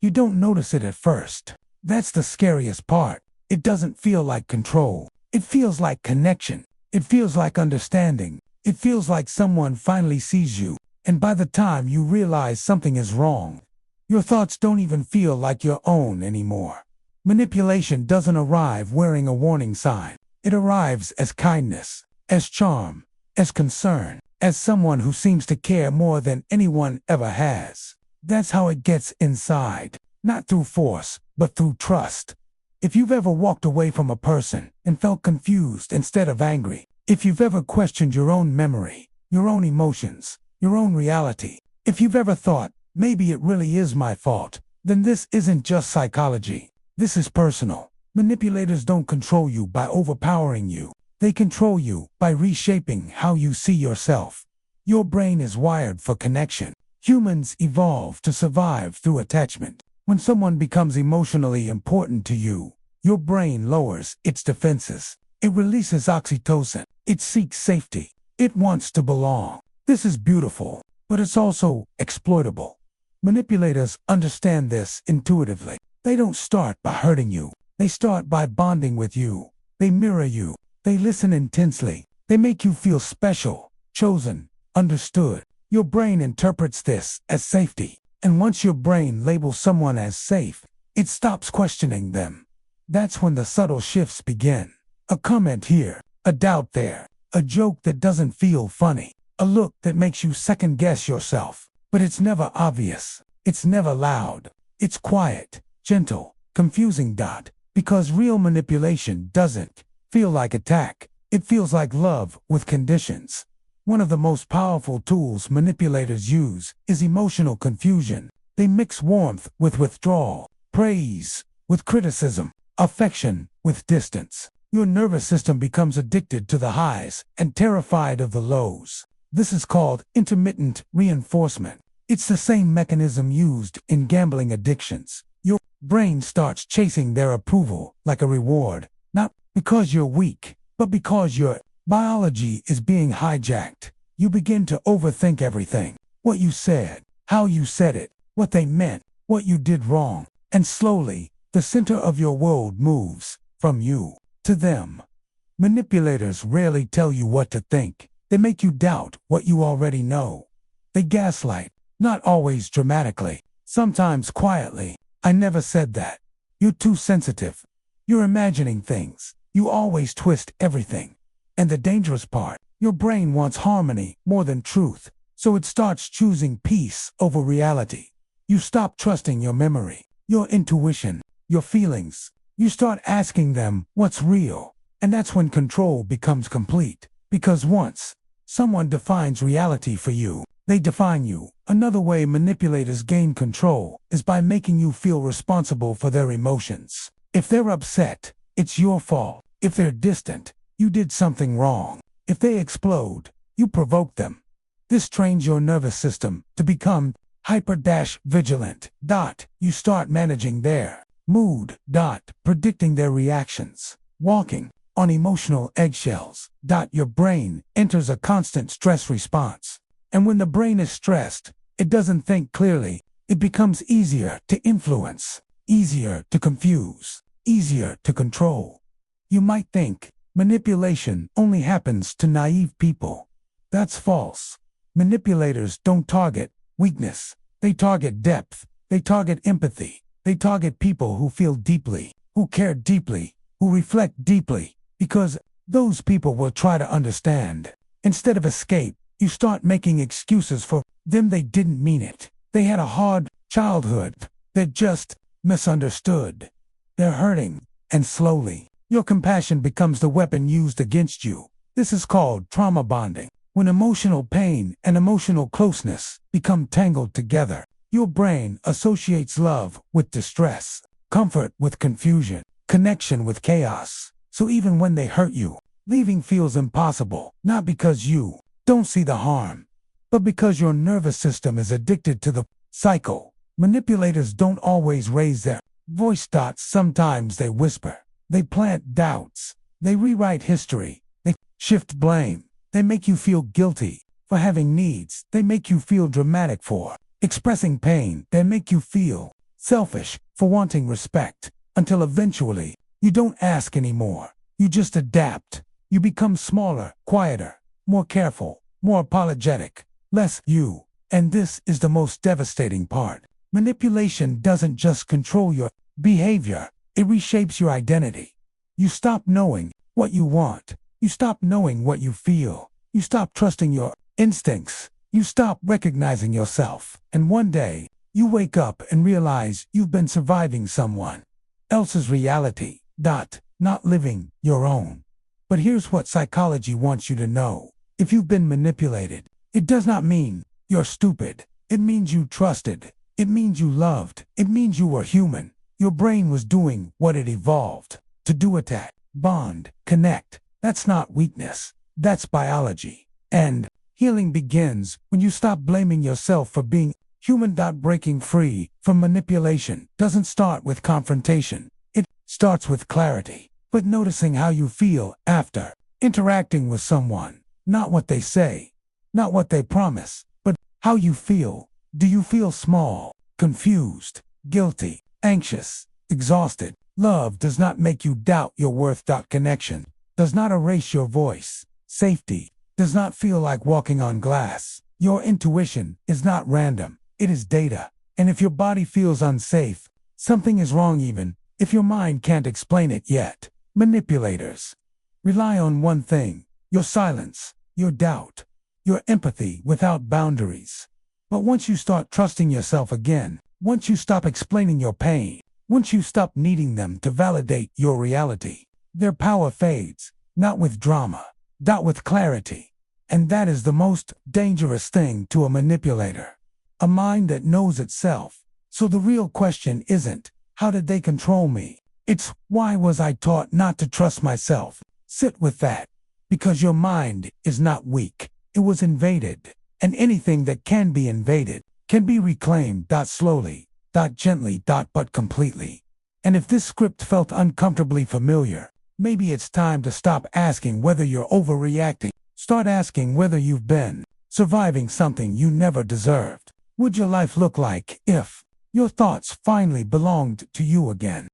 You don't notice it at first. That's the scariest part. It doesn't feel like control. It feels like connection. It feels like understanding. It feels like someone finally sees you. And by the time you realize something is wrong, your thoughts don't even feel like your own anymore. Manipulation doesn't arrive wearing a warning sign. It arrives as kindness, as charm, as concern, as someone who seems to care more than anyone ever has. That's how it gets inside, not through force, but through trust. If you've ever walked away from a person and felt confused instead of angry, if you've ever questioned your own memory, your own emotions, your own reality, if you've ever thought, maybe it really is my fault, then this isn't just psychology. This is personal. Manipulators don't control you by overpowering you. They control you by reshaping how you see yourself. Your brain is wired for connection. Humans evolve to survive through attachment. When someone becomes emotionally important to you, your brain lowers its defenses. It releases oxytocin. It seeks safety. It wants to belong. This is beautiful, but it's also exploitable. Manipulators understand this intuitively. They don't start by hurting you. They start by bonding with you. They mirror you. They listen intensely. They make you feel special, chosen, understood. Your brain interprets this as safety. And once your brain labels someone as safe, it stops questioning them. That's when the subtle shifts begin. A comment here, a doubt there, a joke that doesn't feel funny, a look that makes you second-guess yourself. But it's never obvious. It's never loud. It's quiet, gentle, confusing. Because real manipulation doesn't feel like attack. It feels like love with conditions. One of the most powerful tools manipulators use is emotional confusion. They mix warmth with withdrawal, praise with criticism, affection with distance. Your nervous system becomes addicted to the highs and terrified of the lows. This is called intermittent reinforcement. It's the same mechanism used in gambling addictions. Your brain starts chasing their approval like a reward, not because you're weak, but because your biology is being hijacked. You begin to overthink everything. What you said, how you said it, what they meant, what you did wrong. And slowly, the center of your world moves from you to them. Manipulators rarely tell you what to think. They make you doubt what you already know. They gaslight, not always dramatically, sometimes quietly. I never said that. You're too sensitive. You're imagining things. You always twist everything. And the dangerous part, your brain wants harmony more than truth, so it starts choosing peace over reality. You stop trusting your memory, your intuition, your feelings. You start asking them what's real, and that's when control becomes complete. Because once someone defines reality for you, they define you. Another way manipulators gain control is by making you feel responsible for their emotions. If they're upset, it's your fault. If they're distant, you did something wrong. If they explode, you provoked them. This trains your nervous system to become hyper-vigilant. You start managing their mood. Predicting their reactions. Walking on emotional eggshells. Your brain enters a constant stress response. And when the brain is stressed, it doesn't think clearly. It becomes easier to influence, easier to confuse, easier to control. You might think manipulation only happens to naive people. That's false. Manipulators don't target weakness. They target depth. They target empathy. They target people who feel deeply, who care deeply, who reflect deeply, because those people will try to understand. Instead of escape, you start making excuses for them. They didn't mean it. They had a hard childhood. They're just misunderstood. They're hurting, and slowly, your compassion becomes the weapon used against you. This is called trauma bonding. When emotional pain and emotional closeness become tangled together, your brain associates love with distress, comfort with confusion, connection with chaos. So even when they hurt you, leaving feels impossible, not because you don't see the harm, but because your nervous system is addicted to the cycle. Manipulators don't always raise their voice. Sometimes they whisper. They plant doubts. They rewrite history. They shift blame. They make you feel guilty for having needs. They make you feel dramatic for expressing pain. They make you feel selfish for wanting respect, until eventually, you don't ask anymore. You just adapt. You become smaller, quieter, more careful, more apologetic, less you. And this is the most devastating part. Manipulation doesn't just control your behavior, it reshapes your identity. You stop knowing what you want. You stop knowing what you feel. You stop trusting your instincts. You stop recognizing yourself. And one day, you wake up and realize you've been surviving someone else's reality, not living your own. But here's what psychology wants you to know. If you've been manipulated, it does not mean you're stupid. It means you trusted. It means you loved. It means you were human. Your brain was doing what it evolved to do: attack, bond, connect. That's not weakness. That's biology. And healing begins when you stop blaming yourself for being human. Breaking free from manipulation doesn't start with confrontation. It starts with clarity, with noticing how you feel after interacting with someone. Not what they say, not what they promise, but how you feel. Do you feel small, confused, guilty, anxious, exhausted? Love does not make you doubt your worth. Connection does not erase your voice. Safety does not feel like walking on glass. Your intuition is not random. It is data. And if your body feels unsafe, something is wrong, even if your mind can't explain it yet. Manipulators rely on one thing: your silence, your doubt, your empathy without boundaries. But once you start trusting yourself again, once you stop explaining your pain, once you stop needing them to validate your reality, their power fades, not with drama, not with clarity. And that is the most dangerous thing to a manipulator: a mind that knows itself. So the real question isn't, how did they control me? It's, why was I taught not to trust myself? Sit with that. Because your mind is not weak. It was invaded. And anything that can be invaded can be reclaimed. Slowly, gently, but completely. And if this script felt uncomfortably familiar, maybe it's time to stop asking whether you're overreacting. Start asking whether you've been surviving something you never deserved. Would your life look like if your thoughts finally belonged to you again?